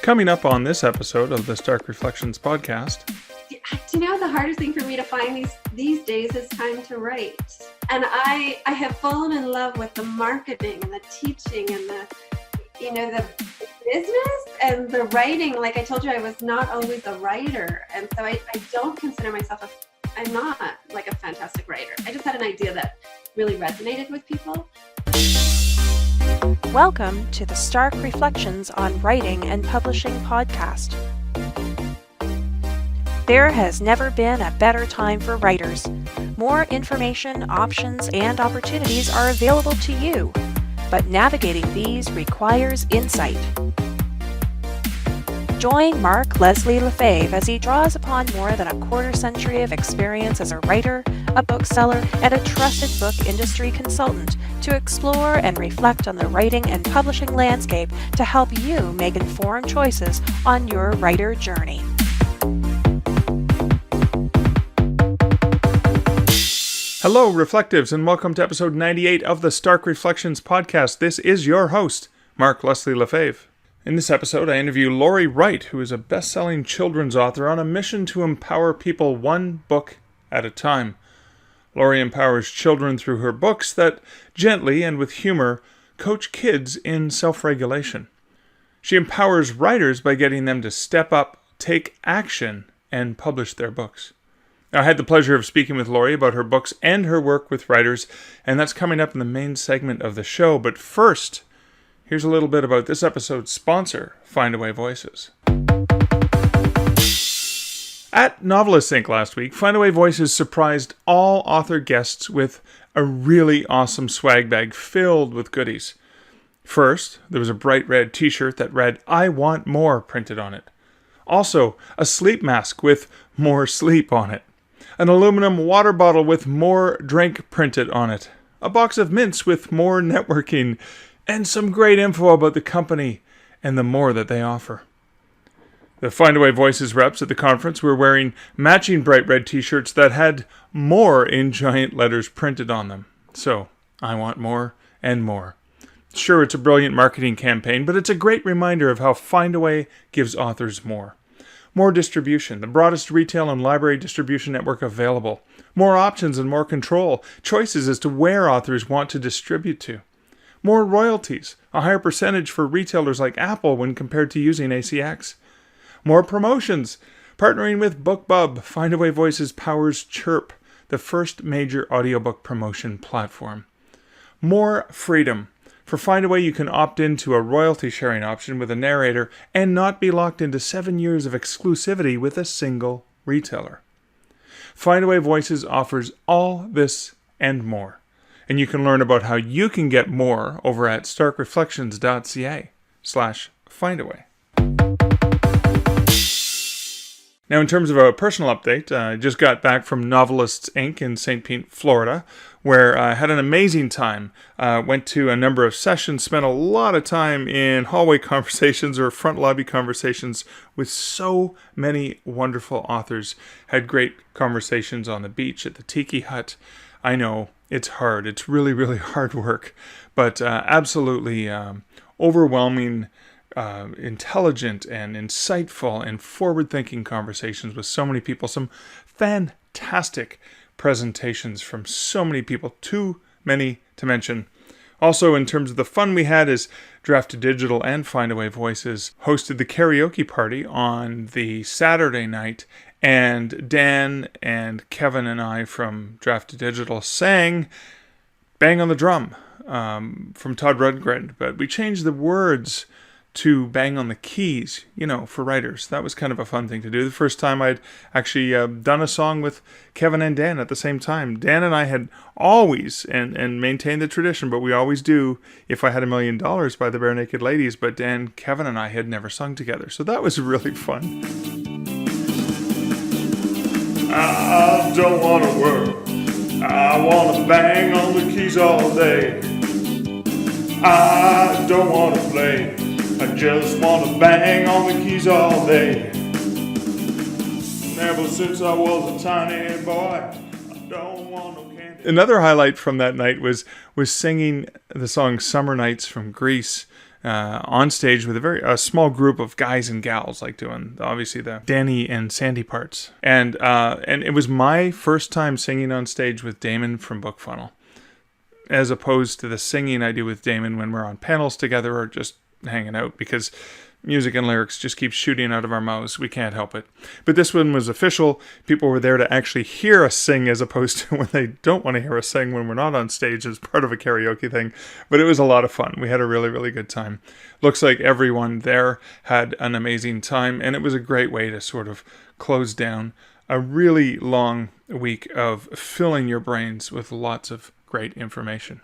Coming up on this episode of the Stark Reflections podcast. Do you know the hardest thing for me to find these days is time to write? And I have fallen in love with the marketing and the teaching and the business and the writing. Like I told you, I was not always a writer. And so I don't consider myself I'm not like a fantastic writer. I just had an idea that really resonated with people. Welcome to the Stark Reflections on Writing and Publishing podcast. There has never been a better time for writers. More information, options, and opportunities are available to you, but navigating these requires insight. Join Mark Leslie Lefebvre as he draws upon more than a quarter century of experience as a writer, a bookseller, and a trusted book industry consultant to explore and reflect on the writing and publishing landscape to help you make informed choices on your writer journey. Hello, Reflectives, and welcome to episode 98 of the Stark Reflections podcast. This is your host, Mark Leslie Lefebvre. In this episode, I interview Laurie Wright, who is a best-selling children's author on a mission to empower people one book at a time. Laurie empowers children through her books that gently and with humor coach kids in self-regulation. She empowers writers by getting them to step up, take action, and publish their books. Now, I had the pleasure of speaking with Laurie about her books and her work with writers, and that's coming up in the main segment of the show. But first, here's a little bit about this episode's sponsor, Findaway Voices. At Novelist Inc. last week, Findaway Voices surprised all author guests with a really awesome swag bag filled with goodies. First, there was a bright red t-shirt that read, "I want more," printed on it. Also, a sleep mask with "more sleep" on it. An aluminum water bottle with "more drink" printed on it. A box of mints with "more networking," and some great info about the company and the more that they offer. The Findaway Voices reps at the conference were wearing matching bright red t-shirts that had "more" in giant letters printed on them. So, I want more and more. Sure, it's a brilliant marketing campaign, but it's a great reminder of how Findaway gives authors more. More distribution, the broadest retail and library distribution network available. More options and more control, choices as to where authors want to distribute to. More royalties, a higher percentage for retailers like Apple when compared to using ACX. More promotions, partnering with BookBub, Findaway Voices powers Chirp, the first major audiobook promotion platform. More freedom. For Findaway, you can opt into a royalty sharing option with a narrator and not be locked into 7 years of exclusivity with a single retailer. Findaway Voices offers all this and more. And you can learn about how you can get more over at starkreflections.ca/findaway. Now, in terms of a personal update, I just got back from Novelists Inc. in St. Pete, Florida, where I had an amazing time. Went to a number of sessions, spent a lot of time in hallway conversations or front lobby conversations with so many wonderful authors. Had great conversations on the beach at the Tiki Hut. I know, it's hard. It's really, really hard work, but absolutely overwhelming, intelligent and insightful and forward-thinking conversations with so many people. Some fantastic presentations from so many people, too many to mention. Also, in terms of the fun we had, is Draft Digital and Findaway Voices hosted the karaoke party on the Saturday night, and Dan and Kevin and I from Draft Digital sang "Bang on the Drum" from Todd Rundgren, but we changed the words to "Bang on the Keys," for writers. That was kind of a fun thing to do. The first time I'd actually done a song with Kevin and Dan at the same time. Dan and I had always, and maintained the tradition, but we always do, "If I Had $1 Million" by the Bare Naked Ladies, but Dan, Kevin, and I had never sung together. So that was really fun. I don't want to work. I want to bang on the keys all day. I don't want to play. I just want to bang on the keys all day. Ever since I was a tiny boy, I don't want no candy. Another highlight from that night was singing the song "Summer Nights" from Grease. on stage with a small group of guys and gals, like doing obviously the Danny and Sandy parts. And it was my first time singing on stage with Damon from BookFunnel, as opposed to the singing I do with Damon when we're on panels together or just hanging out, because music and lyrics just keep shooting out of our mouths. We can't help it. But this one was official. People were there to actually hear us sing, as opposed to when they don't want to hear us sing when we're not on stage as part of a karaoke thing. But it was a lot of fun. We had a really, really good time. Looks like everyone there had an amazing time, and it was a great way to sort of close down a really long week of filling your brains with lots of great information.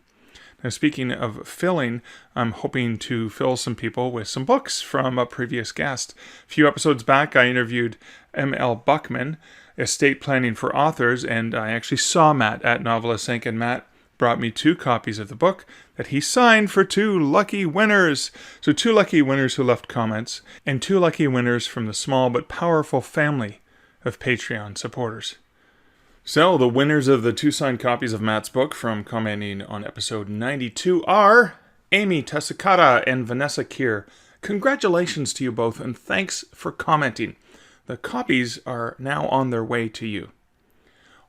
Now, speaking of filling, I'm hoping to fill some people with some books from a previous guest. A few episodes back, I interviewed M.L. Buckman, Estate Planning for Authors, and I actually saw Matt at Novelist Inc., and Matt brought me 2 copies of the book that he signed for 2 lucky winners. So 2 lucky winners who left comments, and 2 lucky winners from the small but powerful family of Patreon supporters. So, the winners of the 2 signed copies of Matt's book from commenting on episode 92 are Amy Tasakata and Vanessa Keir. Congratulations to you both, and thanks for commenting. The copies are now on their way to you.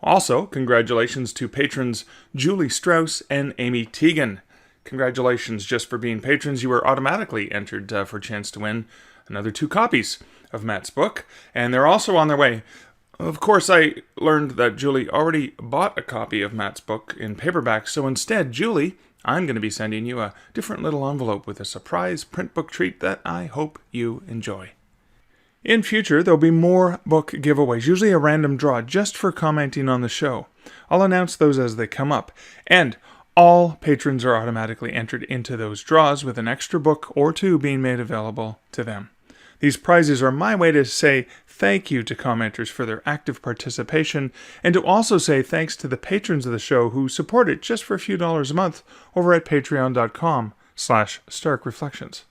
Also, congratulations to patrons Julie Strauss and Amy Teagan. Congratulations just for being patrons. You were automatically entered for a chance to win another 2 copies of Matt's book, and they're also on their way. Of course, I learned that Julie already bought a copy of Matt's book in paperback, so instead, Julie, I'm going to be sending you a different little envelope with a surprise print book treat that I hope you enjoy. In future, there'll be more book giveaways, usually a random draw just for commenting on the show. I'll announce those as they come up, and all patrons are automatically entered into those draws, with an extra book or 2 being made available to them. These prizes are my way to say thank you to commenters for their active participation, and to also say thanks to the patrons of the show who support it just for a few dollars a month over at patreon.com/starkreflections.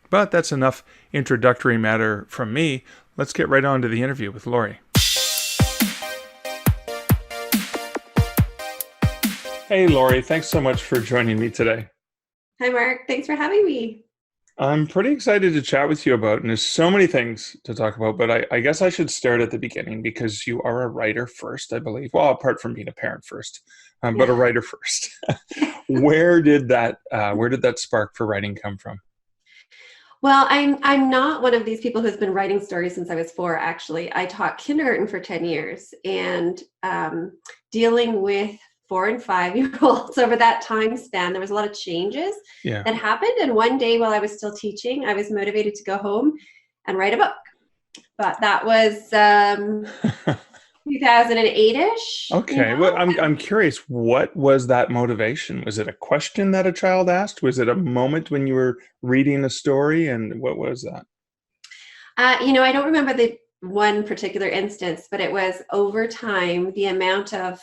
But that's enough introductory matter from me. Let's get right on to the interview with Laurie. Hey, Laurie, thanks so much for joining me today. Hi, Mark. Thanks for having me. I'm pretty excited to chat with you about, and there's so many things to talk about, but I guess I should start at the beginning, because you are a writer first, I believe. Well, apart from being a parent first, but a writer first. Where did that spark for writing come from? Well, I'm not one of these people who's been writing stories since I was 4, actually. I taught kindergarten for 10 years, and dealing with 4 and 5-year-olds over that time span, there was a lot of changes that happened. And one day while I was still teaching, I was motivated to go home and write a book. But that was 2008-ish. Okay. Well, I'm curious, what was that motivation? Was it a question that a child asked? Was it a moment when you were reading a story? And what was that? I don't remember the one particular instance, but it was over time, the amount of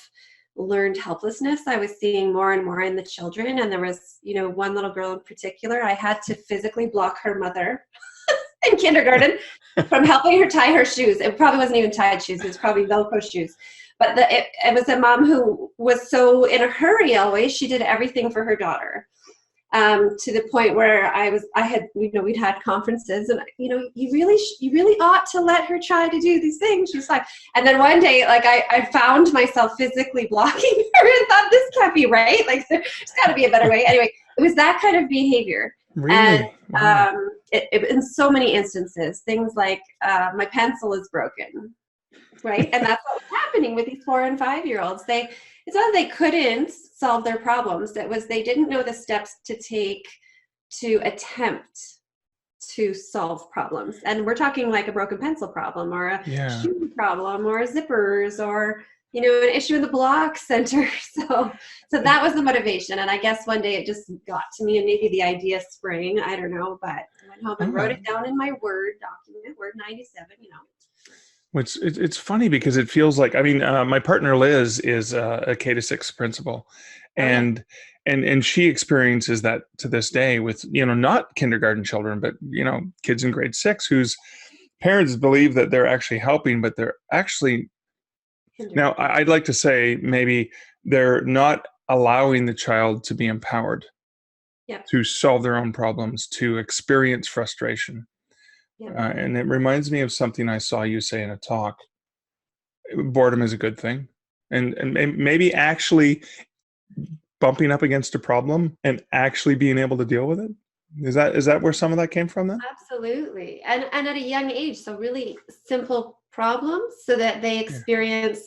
learned helplessness I was seeing more and more in the children. And there was, one little girl in particular, I had to physically block her mother in kindergarten from helping her tie her shoes. It probably wasn't even tied shoes. It was probably Velcro shoes. But it was a mom who was so in a hurry always. She did everything for her daughter. To the point where we'd had conferences, and you really ought to let her try to do these things. She's like, and then one day, I found myself physically blocking her and thought, this can't be right. Like, there's got to be a better way. Anyway, it was that kind of behavior. Really? And Wow. in so many instances, things like my pencil is broken, right? And that's what was happening with these 4 and 5-year-olds. It's not that they couldn't solve their problems. It was they didn't know the steps to take to attempt to solve problems. And we're talking like a broken pencil problem, or a shoe problem, or zippers, or an issue in the block center. So that was the motivation. And I guess one day it just got to me, and maybe the idea sprang. I don't know, but I went home and wrote it down in my Word document, Word 97. Which it's funny because it feels like, my partner Liz is a K-6 principal, and she experiences that to this day with, not kindergarten children, but, kids in grade 6 whose parents believe that they're actually helping, but they're actually, now I'd like to say maybe they're not allowing the child to be empowered. Yep. to solve their own problems, to experience frustration. Yep. And it reminds me of something I saw you say in a talk. Boredom is a good thing. And maybe actually bumping up against a problem and actually being able to deal with it. Is that where some of that came from then? Absolutely. And at a young age, so really simple problems so that they experience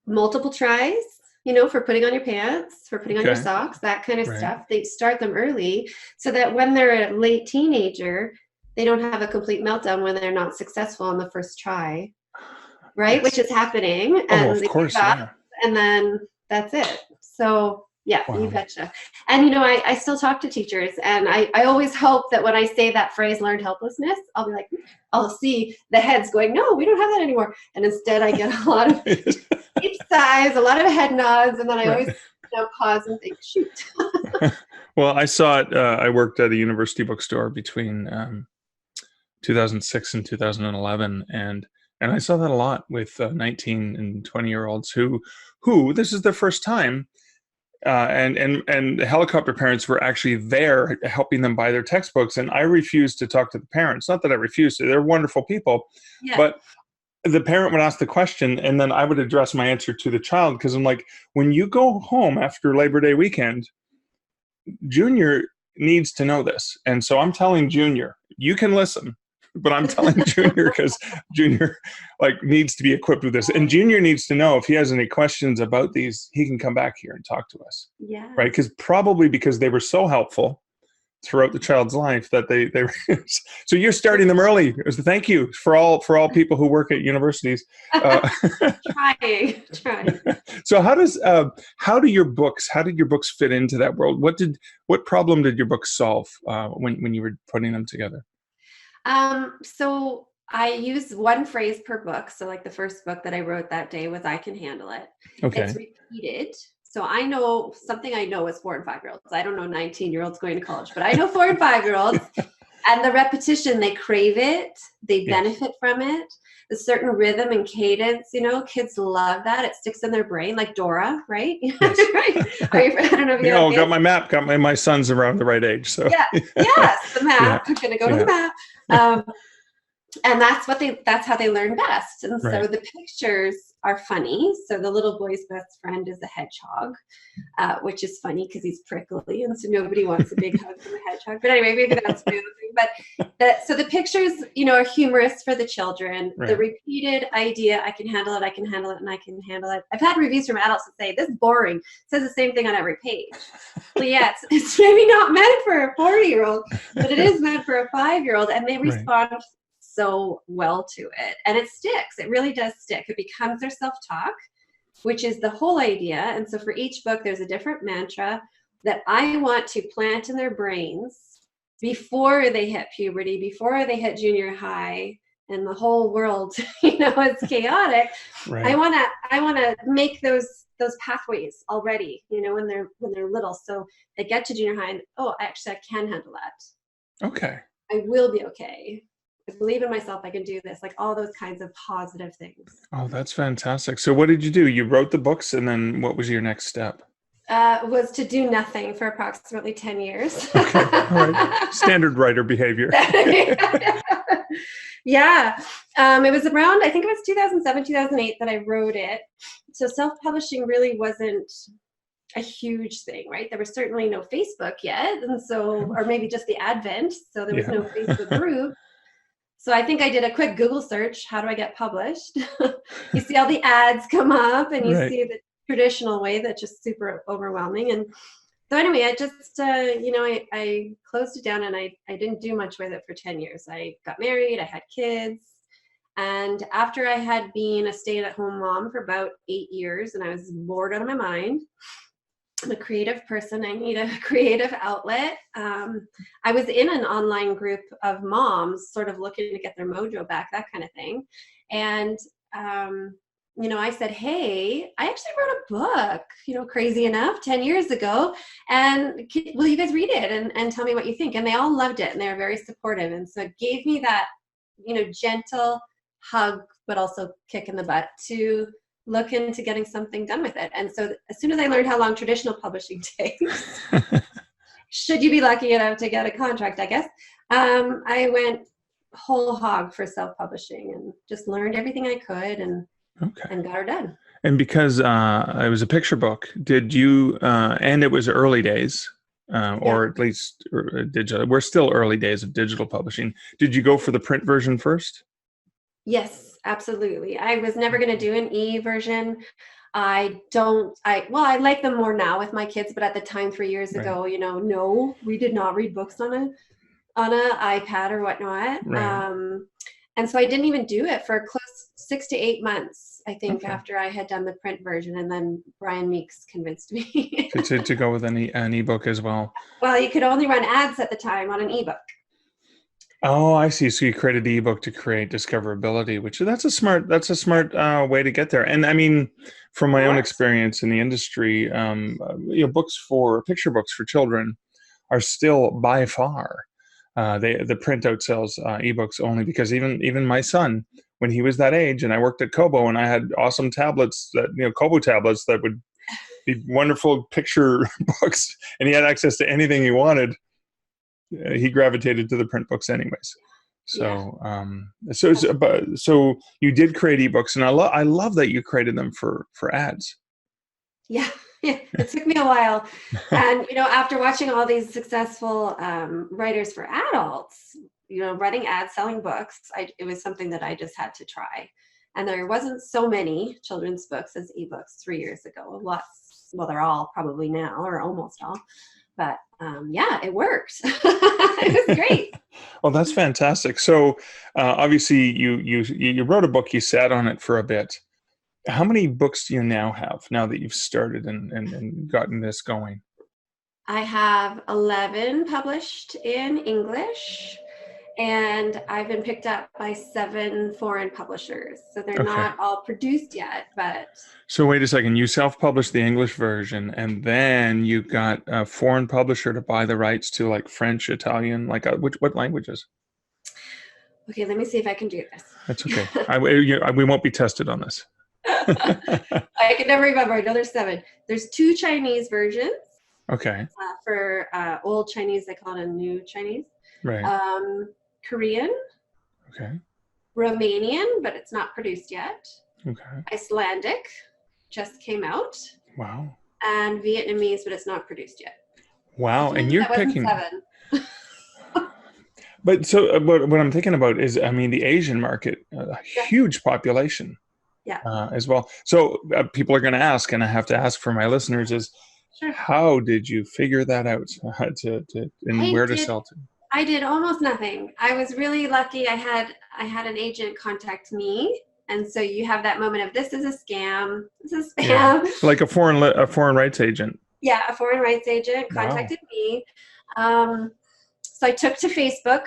multiple tries, for putting on your pants, for putting on your socks, that kind of stuff. They start them early so that when they're a late teenager, they don't have a complete meltdown when they're not successful on the first try, right? Which is happening. And of course, yeah. And then that's it. So yeah, you betcha. And, I still talk to teachers, and I always hope that when I say that phrase, learned helplessness, I'll be like, I'll see the heads going, no, we don't have that anymore. And instead I get a lot of deep sighs, a lot of head nods. And then I always pause and think, shoot. Well, I saw it. I worked at a university bookstore between 2006 and 2011. And I saw that a lot with 19 and 20-year-olds who this is their first time. And the helicopter parents were actually there helping them buy their textbooks. And I refused to talk to the parents. Not that I refused to. They're wonderful people. Yeah. But the parent would ask the question, and then I would address my answer to the child. Because I'm like, when you go home after Labor Day weekend, Junior needs to know this. And so I'm telling Junior, you can listen. But I'm telling Junior because Junior needs to be equipped with this. And Junior needs to know if he has any questions about these, he can come back here and talk to us. Yeah. Right? Because they were so helpful throughout the child's life that they so you're starting them early. Thank you for all people who work at universities. Trying. So how did your books fit into that world? What problem did your books solve when you were putting them together? So I use one phrase per book. So the first book that I wrote that day was I Can Handle It. Okay. It's repeated. So I know something I know is 4 and 5-year-olds. I don't know 19-year-olds going to college, but I know 4 and 5-year-olds. And the repetition, they crave it. They benefit from it. A certain rhythm and cadence, kids love that. It sticks in their brain, like Dora, right? Yes. Right? I don't know if you have got my map. Got my son's around the right age. So yes, the map. I'm going to go to the map. And that's how they learn best. And so the pictures are funny. So the little boy's best friend is a hedgehog, which is funny because he's prickly, and so nobody wants a big hug from a hedgehog. But anyway, maybe that's my own thing. But so the pictures, are humorous for the children. Right. The repeated idea, I can handle it, I can handle it, and I can handle it. I've had reviews from adults that say, this is boring. It says the same thing on every page. Well, yeah, it's maybe not meant for a 40-year-old, but it is meant for a 5-year-old, and they respond so well to it, and it sticks. It really does stick. It becomes their self-talk, which is the whole idea. And so for each book, there's a different mantra that I want to plant in their brains before they hit puberty, before they hit junior high, and the whole world, is chaotic. Right. I want to make those pathways already, when they're little, so they get to junior high and I can handle that. Okay. I will be okay. I believe in myself. I can do this. All those kinds of positive things. Oh, that's fantastic. So what did you do? You wrote the books, and then what was your next step? Was to do nothing for approximately 10 years. Okay. All right. Standard writer behavior. Yeah. It was around, I think it was 2007, 2008 that I wrote it. So self-publishing really wasn't a huge thing, right? There was certainly no Facebook yet. And so, or maybe just the advent. So there was no Facebook group. So I think I did a quick Google search. How do I get published? You see all the ads come up, and you see the traditional way that's just super overwhelming. And so anyway, I just, I closed it down, and I didn't do much with it for 10 years. I got married, I had kids. And after I had been a stay-at-home mom for about 8 years, and I was bored out of my mind, I'm a creative person. I need a creative outlet. I was in an online group of moms sort of looking to get their mojo back, that kind of thing. And, I said, hey, I actually wrote a book, crazy enough, 10 years ago. And will you guys read it and tell me what you think? And they all loved it, and they were very supportive. And so it gave me that, gentle hug, but also kick in the butt to look into getting something done with it. And so as soon as I learned how long traditional publishing takes, should you be lucky enough to get a contract, I guess. I went whole hog for self-publishing and just learned everything I could and got her done. And because it was a picture book, did you, and it was early days, or at least digital, we're still early days of digital publishing. Did you go for the print version first? Yes, absolutely. I was never going to do an e-version. I like them more now with my kids, but at the time 3 years ago, no, we did not read books on an iPad or whatnot. Right. And so I didn't even do it for close 6 to 8 months, I think, after I had done the print version. And then Brian Meeks convinced me to go with an ebook as well. Well, you could only run ads at the time on an ebook. Oh, I see. So you created the ebook to create discoverability, which that's a smart way to get there. And I mean, from my own experience in the industry, picture books for children are still by far the printout sells ebooks only, because even my son, when he was that age, and I worked at Kobo, and I had awesome tablets Kobo tablets that would be wonderful picture books, and he had access to anything he wanted. He gravitated to the print books anyways. So, so you did create ebooks, and I love that you created them for ads. Yeah, it took me a while. And, after watching all these successful writers for adults, running ads, selling books, it was something that I just had to try. And there wasn't so many children's books as ebooks 3 years ago. Lots, well, they're all probably now, or almost all. But it worked. It was great. Well, that's fantastic. So obviously you wrote a book, you sat on it for a bit. How many books do you now have, now that you've started and gotten this going? I have 11 published in English, and I've been picked up by 7 foreign publishers. So they're not all produced yet, but... So wait a second, you self-published the English version, and then you got a foreign publisher to buy the rights to like French, Italian, like what languages? Okay, let me see if I can do this. That's okay. We won't be tested on this. I can never remember. I know there's 7. There's 2 Chinese versions. Okay. For old Chinese, they call it a new Chinese. Right. Korean. Okay. Romanian, but it's not produced yet. Okay. Icelandic just came out. Wow. And Vietnamese, but it's not produced yet. Wow. And you're picking 7. But so what I'm thinking about is, I mean, the Asian market, a huge population as well. So people are going to ask, and I have to ask for my listeners, is how did you figure that out where to sell to? I did almost nothing. I was really lucky. I had an agent contact me. And so you have that moment of, this is a scam. This is spam. Yeah. Like a foreign rights agent. Yeah, a foreign rights agent contacted me. So I took to Facebook,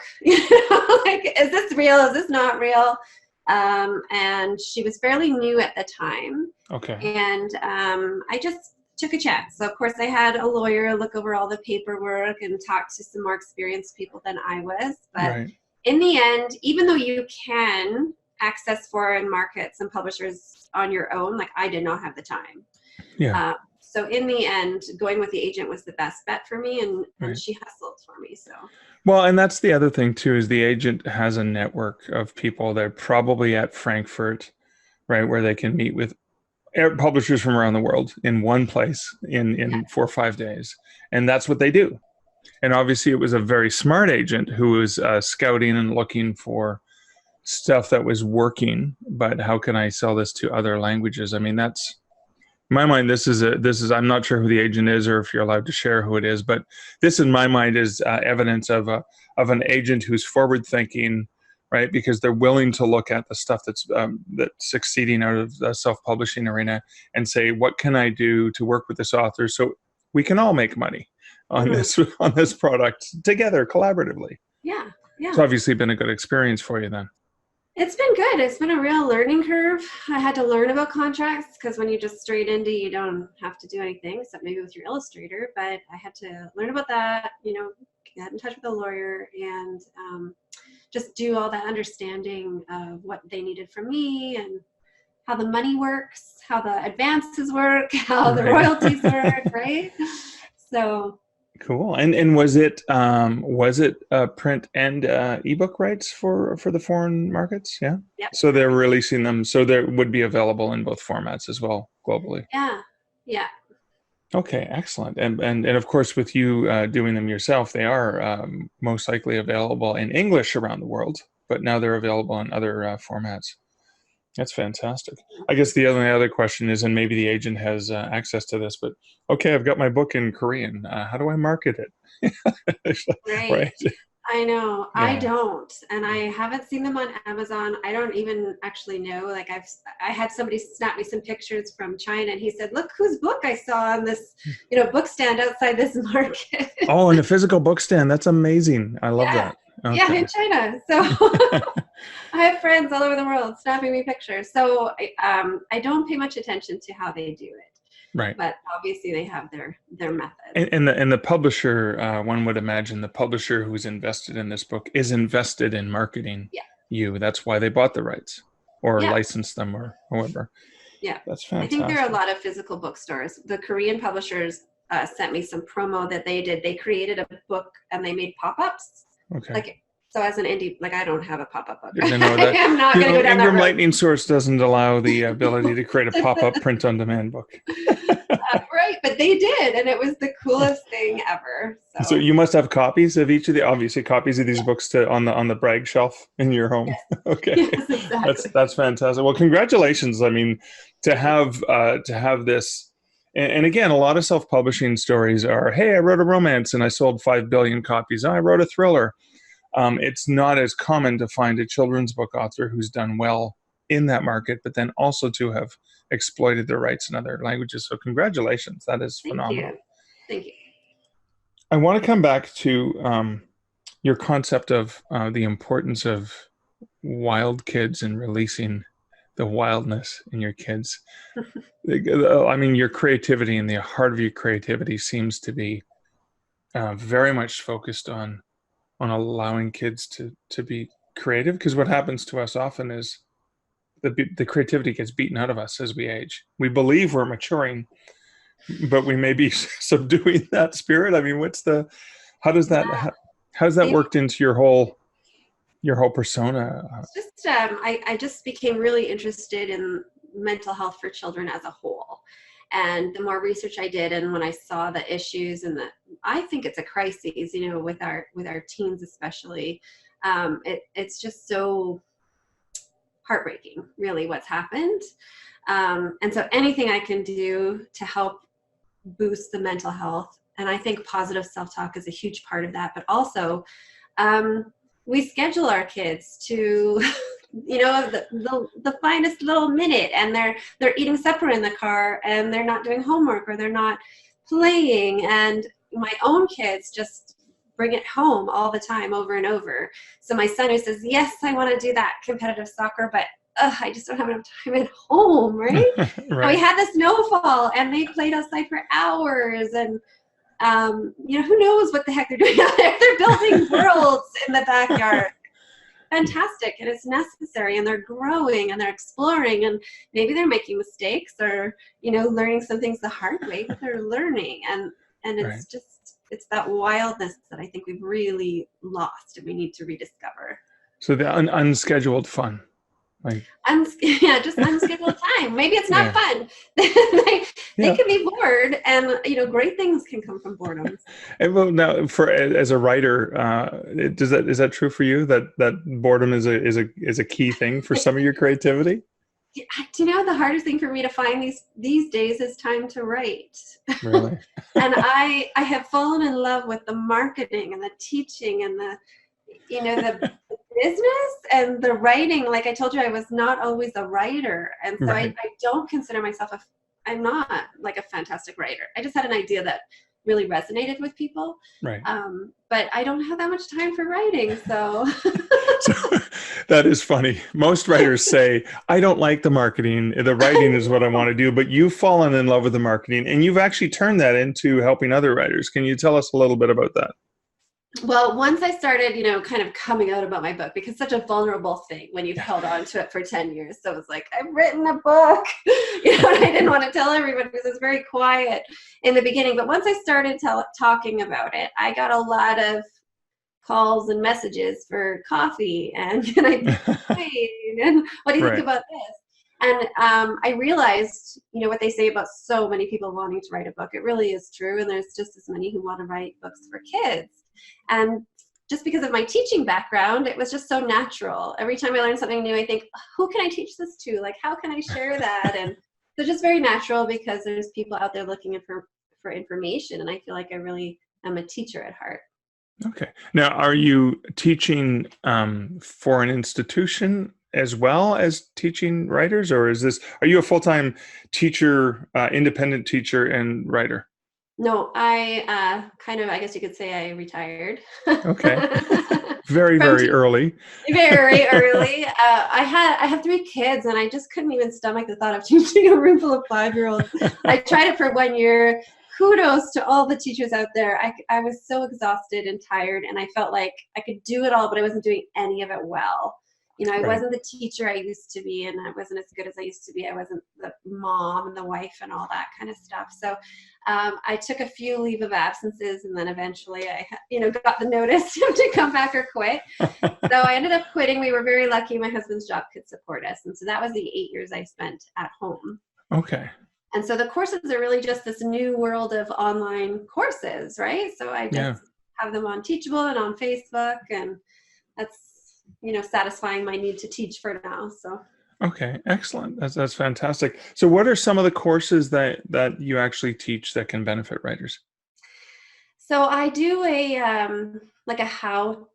like, is this real? Is this not real? And she was fairly new at the time. Okay. And I just took a chance. So of course I had a lawyer look over all the paperwork and talk to some more experienced people than I was. But in the end, even though you can access foreign markets and publishers on your own, like, I did not have the time. Yeah. So in the end, going with the agent was the best bet for me, and she hustled for me. So. Well, and that's the other thing too, is the agent has a network of people. They're probably at Frankfurt, right, where they can meet with publishers from around the world in one place in 4 or 5 days. And that's what they do. And obviously it was a very smart agent who was scouting and looking for stuff that was working, but how can I sell this to other languages? I mean, that's, in my mind, this is I'm not sure who the agent is or if you're allowed to share who it is, but this in my mind is evidence of an agent who's forward thinking, right? Because they're willing to look at the stuff that's succeeding out of the self-publishing arena and say, what can I do to work with this author so we can all make money on this product together collaboratively? Yeah. It's obviously been a good experience for you then. It's been good. It's been a real learning curve. I had to learn about contracts because when you just straight into, you don't have to do anything except maybe with your illustrator. But I had to learn about that, get in touch with a lawyer and just do all that understanding of what they needed from me and how the money works, how the advances work, how the royalties work, right? So Cool. And was it print and ebook rights for the foreign markets? Yeah. Yep. So they're releasing them, so they would be available in both formats as well globally. Yeah. Yeah. Okay, excellent. And of course, with you doing them yourself, they are most likely available in English around the world, but now they're available in other formats. That's fantastic. I guess the only other question is, and maybe the agent has access to this, but okay, I've got my book in Korean. How do I market it? Right. I know. Yeah. I don't, and I haven't seen them on Amazon. I don't even actually know. Like I had somebody snap me some pictures from China, and he said, "Look whose book I saw on this, book stand outside this market." Oh, in a physical book stand. That's amazing. I love that. Okay. Yeah, in China. So I have friends all over the world snapping me pictures. So I don't pay much attention to how they do it. Right. But obviously they have their methods. And the publisher, one would imagine the publisher who's invested in this book is invested in marketing you. That's why they bought the rights or licensed them or however. Yeah. That's fantastic. I think there are a lot of physical bookstores. The Korean publishers sent me some promo that they did. They created a book and they made pop-ups. Okay. So as an indie, I don't have a pop-up book. No, that, I'm not going to go down that Ingram road. Lightning Source doesn't allow the ability to create a pop-up print-on-demand book. Right, but they did, and it was the coolest thing ever. So you must have copies of each of copies of these books on the brag shelf in your home. Yes. Okay, yes, exactly. That's fantastic. Well, congratulations. I mean, to have this. And again, a lot of self-publishing stories are, hey, I wrote a romance and I sold 5 billion copies. Oh, I wrote a thriller. It's not as common to find a children's book author who's done well in that market, but then also to have exploited their rights in other languages. So congratulations. That is phenomenal. Thank you. I want to come back to your concept of the importance of wild kids and releasing the wildness in your kids. I mean, your creativity and the heart of your creativity seems to be very much focused on allowing kids to be creative, because what happens to us often is the creativity gets beaten out of us as we age. We believe we're maturing, but we may be subduing that spirit. I mean, how does that worked into your whole persona? Just I just became really interested in mental health for children as a whole. And the more research I did, and when I saw the issues and I think it's a crisis, with our teens especially, it's just so heartbreaking, really, what's happened. And so anything I can do to help boost the mental health, and I think positive self-talk is a huge part of that, but also we schedule our kids to the finest little minute, and they're eating supper in the car, and they're not doing homework, or they're not playing, and my own kids just bring it home all the time, over and over. So my son, who says, yes, I want to do that competitive soccer, but I just don't have enough time at home, right? Right. We had the snowfall, and they played outside for hours, and who knows what the heck they're doing out there. They're building worlds in the backyard. Fantastic, and it's necessary, and they're growing, and they're exploring, and maybe they're making mistakes, or learning some things the hard way, but they're learning, and it's right. it's that wildness that I think we've really lost, and we need to rediscover. So the unscheduled fun. Just unscheduled time. Maybe it's not fun. They can be bored, and great things can come from boredom. And well, now, as a writer, is that true for you? That boredom is a key thing for some of your creativity? The hardest thing for me to find these days is time to write. Really? And I have fallen in love with the marketing and the teaching and the business and the writing. Like I told you, I was not always a writer, and so right. I don't consider myself I'm not like a fantastic writer. I just had an idea that really resonated with people. Right. But I don't have that much time for writing, so. So that is funny. Most writers say, I don't like the marketing. The writing is what I want to do. But you've fallen in love with the marketing, and you've actually turned that into helping other writers. Can you tell us a little bit about that? Well, once I started, kind of coming out about my book, because it's such a vulnerable thing when you've held on to it for 10 years. So it's like, I've written a book, and I didn't want to tell everyone because it's very quiet in the beginning. But once I started talking about it, I got a lot of calls and messages for coffee and can I be and what do you think about this? And I realized, what they say about so many people wanting to write a book, it really is true. And there's just as many who want to write books for kids. And just because of my teaching background, it was just so natural. Every time I learn something new, I think, who can I teach this to? Like, how can I share that? And so just very natural because there's people out there looking for information. And I feel like I really am a teacher at heart. Okay. Now, are you teaching for an institution as well as teaching writers, or are you a full-time teacher, independent teacher and writer? No, I I guess you could say I retired. Okay. Very early. Very early. I have 3 kids, and I just couldn't even stomach the thought of teaching a room full of 5-year-olds. I tried it for 1 year. Kudos to all the teachers out there. I was so exhausted and tired, and I felt like I could do it all, but I wasn't doing any of it well. I wasn't the teacher I used to be, and I wasn't as good as I used to be. I wasn't the mom and the wife and all that kind of stuff. So I took a few leave of absences, and then eventually I got the notice to come back or quit. So I ended up quitting. We were very lucky. My husband's job could support us. And so that was the 8 years I spent at home. Okay. And so the courses are really just this new world of online courses, right? So I just have them on Teachable and on Facebook, and that's, satisfying my need to teach for now. So. Okay, excellent. That's fantastic. So what are some of the courses that you actually teach that can benefit writers? So I do a how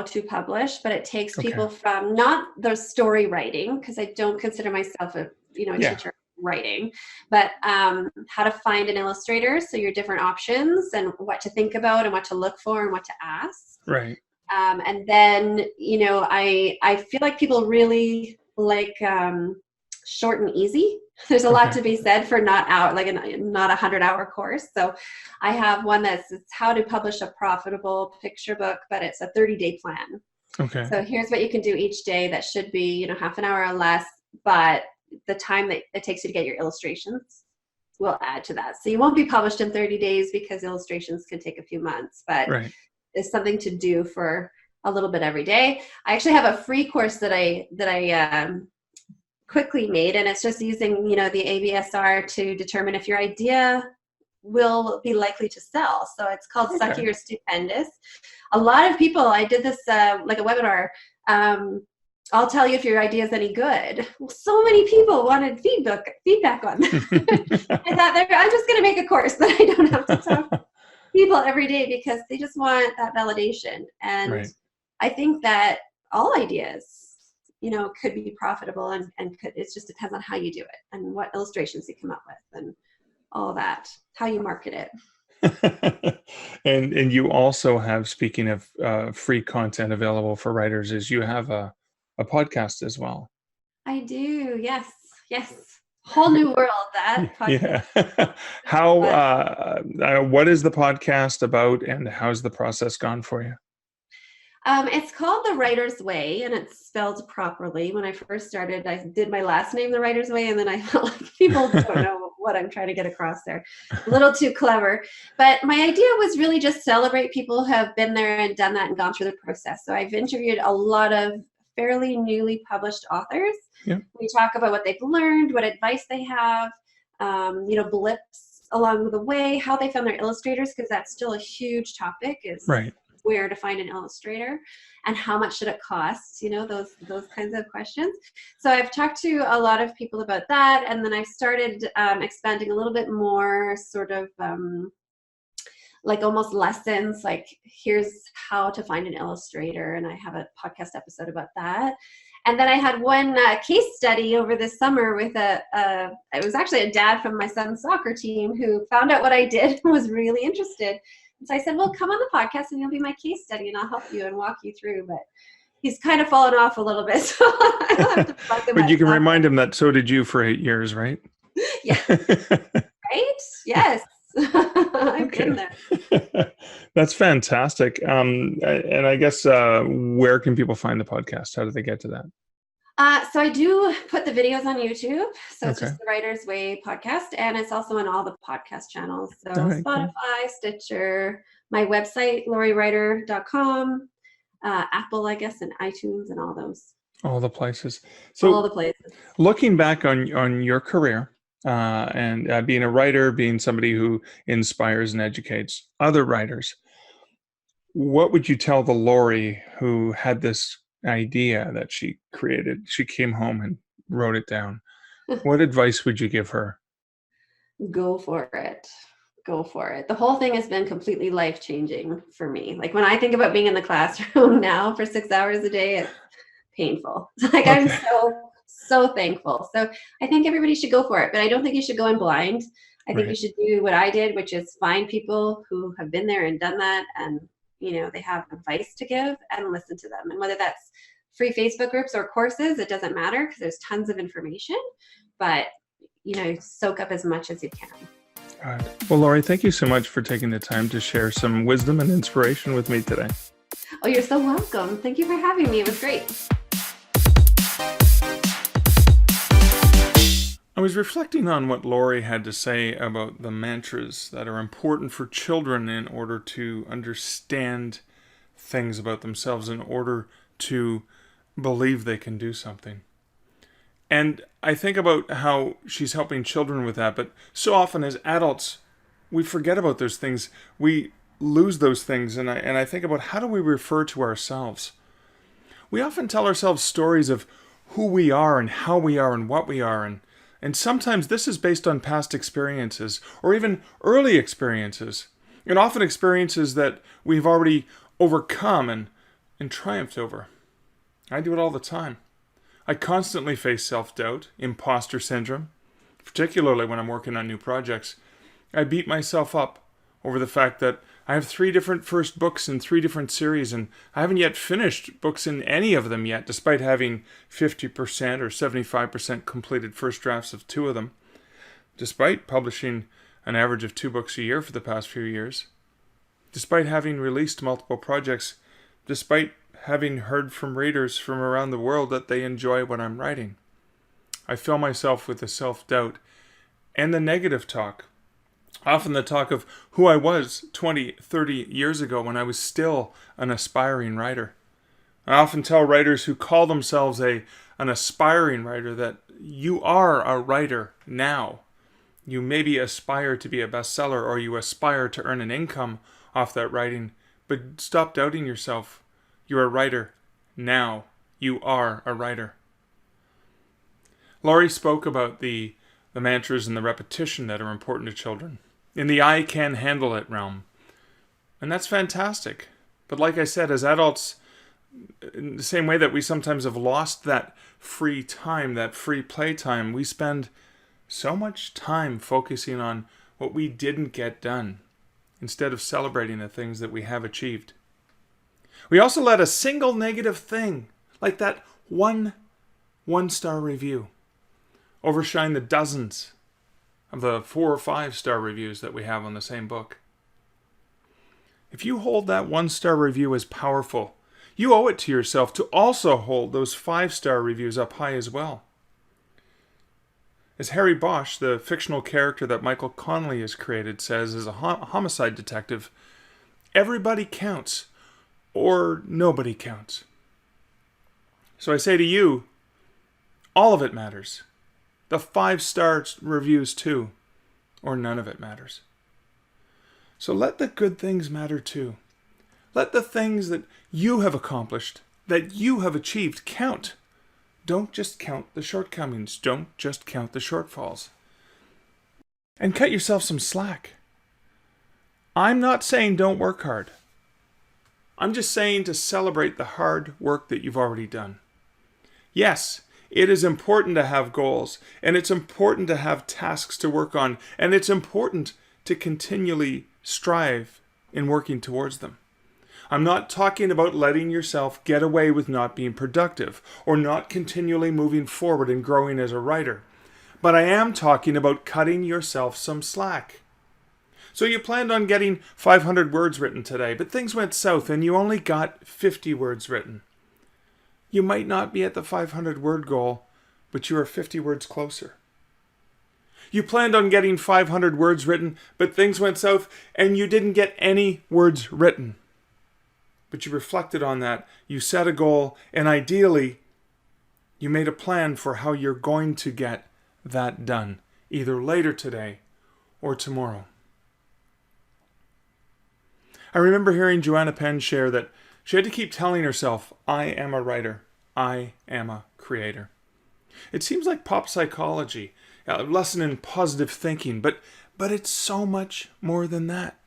to publish, but it takes people from not the story writing, because I don't consider myself a teacher writing, but how to find an illustrator, so your different options and what to think about and what to look for and what to ask. Right. And then I feel like people really like short and easy. There's a lot to be said for not 100-hour course. So I have one that's how to publish a profitable picture book, but it's a 30-day plan. Okay. So here's what you can do each day that should be half an hour or less, but the time that it takes you to get your illustrations will add to that. So you won't be published in 30 days because illustrations can take a few months, but it's something to do for a little bit every day. I actually have a free course that I quickly made, and it's just using the ABSR to determine if your idea will be likely to sell. So it's called Sucky or Stupendous. A lot of people, I did this like a webinar, I'll tell you if your idea is any good. Well, so many people wanted feedback on that. I thought, I'm just going to make a course that I don't have to talk to people every day, because they just want that validation. And I think that all ideas, could be profitable, and it just depends on how you do it and what illustrations you come up with and all that, how you market it. And you also have, speaking of free content available for writers, is you have a podcast as well. I do. Yes. Whole new world, that podcast. Yeah. How, what is the podcast about, and how's the process gone for you? It's called The Writer's Way, and it's spelled properly. When I first started, I did my last name The Writer's Way, and then I felt like people don't know what I'm trying to get across there. A little too clever. But my idea was really just celebrate people who have been there and done that and gone through the process. So I've interviewed a lot of fairly newly published authors. Yeah. We talk about what they've learned, what advice they have, blips along the way, how they found their illustrators, because that's still a huge topic, is where to find an illustrator and how much should it cost, those kinds of questions. So I've talked to a lot of people about that, and then I've started expanding a little bit more, sort of like almost lessons, like here's how to find an illustrator, and I have a podcast episode about that. And then I had one case study over this summer with it was actually a dad from my son's soccer team who found out what I did and was really interested. And so I said, well, come on the podcast and you'll be my case study and I'll help you and walk you through. But he's kind of fallen off a little bit, so I'll have to plug him. But you can remind him that so did you for 8 years, right? Yeah. Right? Yes. I've been there. That's fantastic. And I guess where can people find the podcast? How do they get to that? So I do put the videos on YouTube. So it's Okay. just the Writer's Way podcast. And it's also on all the podcast channels. So All right, cool. Spotify, Stitcher, my website, lauriewriter.com, Apple, I guess, and iTunes and all those. All the places. All So the places. looking back on your career and being a writer, being somebody who inspires and educates other writers, what would you tell the Laurie who had this idea that she created? She came home and wrote it down. What advice would you give her? Go for it. Go for it. The whole thing has been completely life-changing for me. Like when I think about being in the classroom now for 6 hours a day, it's painful. Like I'm so thankful. So I think everybody should go for it, but I don't think you should go in blind. I think you should do what I did, which is find people who have been there and done that, and they have advice to give, and listen to them. And whether that's free Facebook groups or courses, it doesn't matter because there's tons of information, but soak up as much as you can. All right. Well, Laurie, thank you so much for taking the time to share some wisdom and inspiration with me today. Oh, you're so welcome. Thank you for having me. It was great. I was reflecting on what Laurie had to say about the mantras that are important for children in order to understand things about themselves, in order to believe they can do something. And I think about how she's helping children with that, but so often as adults, we forget about those things. We lose those things, and I think about how do we refer to ourselves? We often tell ourselves stories of who we are and how we are and what we are, and sometimes this is based on past experiences or even early experiences, and often experiences that we've already overcome and triumphed over. I do it all the time. I constantly face self-doubt, imposter syndrome, particularly when I'm working on new projects. I beat myself up over the fact that I have 3 different first books in 3 different series, and I haven't yet finished books in any of them yet, despite having 50% or 75% completed first drafts of 2 of them, despite publishing an average of 2 books a year for the past few years, despite having released multiple projects, despite having heard from readers from around the world that they enjoy what I'm writing. I fill myself with the self-doubt and the negative talk. Often the talk of who I was 20, 30 years ago when I was still an aspiring writer. I often tell writers who call themselves an aspiring writer that you are a writer now. You maybe aspire to be a bestseller, or you aspire to earn an income off that writing, but stop doubting yourself. You're a writer now. You are a writer. Laurie spoke about the mantras and the repetition that are important to children in the I can handle it realm. And that's fantastic. But like I said, as adults, in the same way that we sometimes have lost that free time, that free playtime, we spend so much time focusing on what we didn't get done instead of celebrating the things that we have achieved. We also let a single negative thing, like that one-star review, overshine the dozens of the 4 or 5-star reviews that we have on the same book. If you hold that 1-star review as powerful, you owe it to yourself to also hold those 5-star reviews up high as well. As Harry Bosch, the fictional character that Michael Connelly has created, says as a homicide detective, everybody counts, or nobody counts. So I say to you, all of it matters. The 5-star reviews too, or none of it matters. So let the good things matter too. Let the things that you have accomplished, that you have achieved, count. Don't just count the shortcomings. Don't just count the shortfalls. And cut yourself some slack. I'm not saying don't work hard. I'm just saying to celebrate the hard work that you've already done. Yes, it is important to have goals, and it's important to have tasks to work on, and it's important to continually strive in working towards them. I'm not talking about letting yourself get away with not being productive or not continually moving forward and growing as a writer, but I am talking about cutting yourself some slack. So you planned on getting 500 words written today, but things went south and you only got 50 words written. You might not be at the 500 word goal, but you are 50 words closer. You planned on getting 500 words written, but things went south and you didn't get any words written. But you reflected on that, you set a goal, and ideally, you made a plan for how you're going to get that done, either later today or tomorrow. I remember hearing Joanna Penn share that she had to keep telling herself, I am a writer, I am a creator. It seems like pop psychology, a lesson in positive thinking, but it's so much more than that.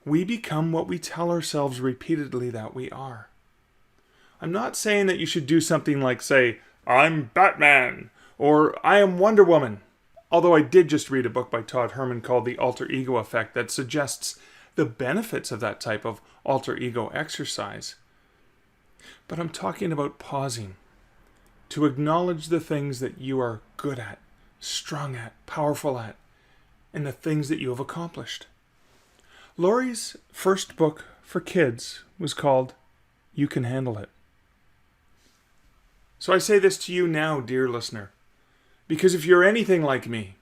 We become what we tell ourselves repeatedly that we are. I'm not saying that you should do something like say, I'm Batman, or I am Wonder Woman. Although I did just read a book by Todd Herman called The Alter Ego Effect that suggests the benefits of that type of alter ego exercise. But I'm talking about pausing to acknowledge the things that you are good at, strong at, powerful at, and the things that you have accomplished. Laurie's first book for kids was called You Can Handle It. So I say this to you now, dear listener, because if you're anything like me,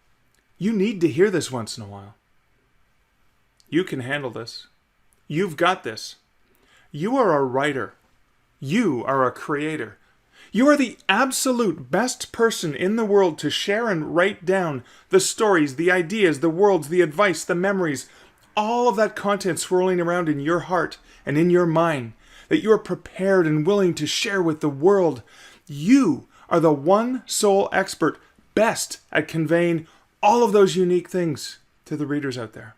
you need to hear this once in a while. You can handle this. You've got this. You are a writer. You are a creator. You are the absolute best person in the world to share and write down the stories, the ideas, the worlds, the advice, the memories, all of that content swirling around in your heart and in your mind that you are prepared and willing to share with the world. You are the one sole expert best at conveying all of those unique things to the readers out there.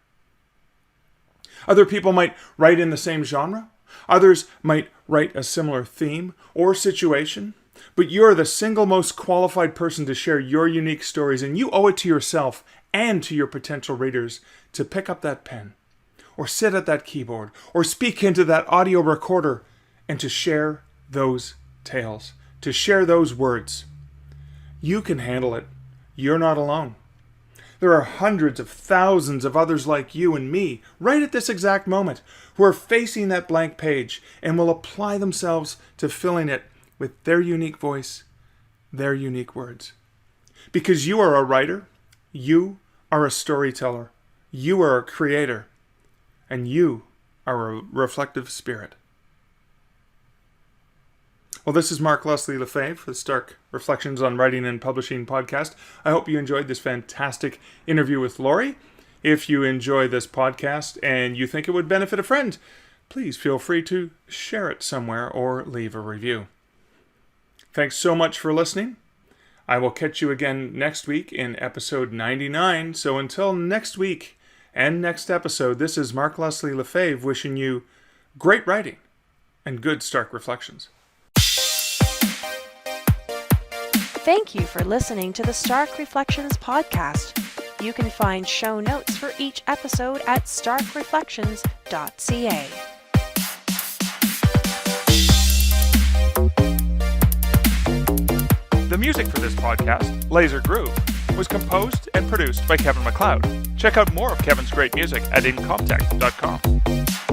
Other people might write in the same genre. Others might write a similar theme or situation. But you're the single most qualified person to share your unique stories, and you owe it to yourself and to your potential readers to pick up that pen, or sit at that keyboard, or speak into that audio recorder, and to share those tales, to share those words. You can handle it. You're not alone. There are hundreds of thousands of others like you and me right at this exact moment who are facing that blank page and will apply themselves to filling it with their unique voice, their unique words. Because you are a writer, you are a storyteller, you are a creator, and you are a reflective spirit. Well, this is Mark Leslie Lefebvre, the Stark Reflections on Writing and Publishing podcast. I hope you enjoyed this fantastic interview with Laurie. If you enjoy this podcast and you think it would benefit a friend, please feel free to share it somewhere or leave a review. Thanks so much for listening. I will catch you again next week in episode 99. So until next week and next episode, this is Mark Leslie Lefebvre wishing you great writing and good Stark Reflections. Thank you for listening to the Stark Reflections podcast. You can find show notes for each episode at starkreflections.ca. The music for this podcast, Laser Groove, was composed and produced by Kevin MacLeod. Check out more of Kevin's great music at incomptech.com.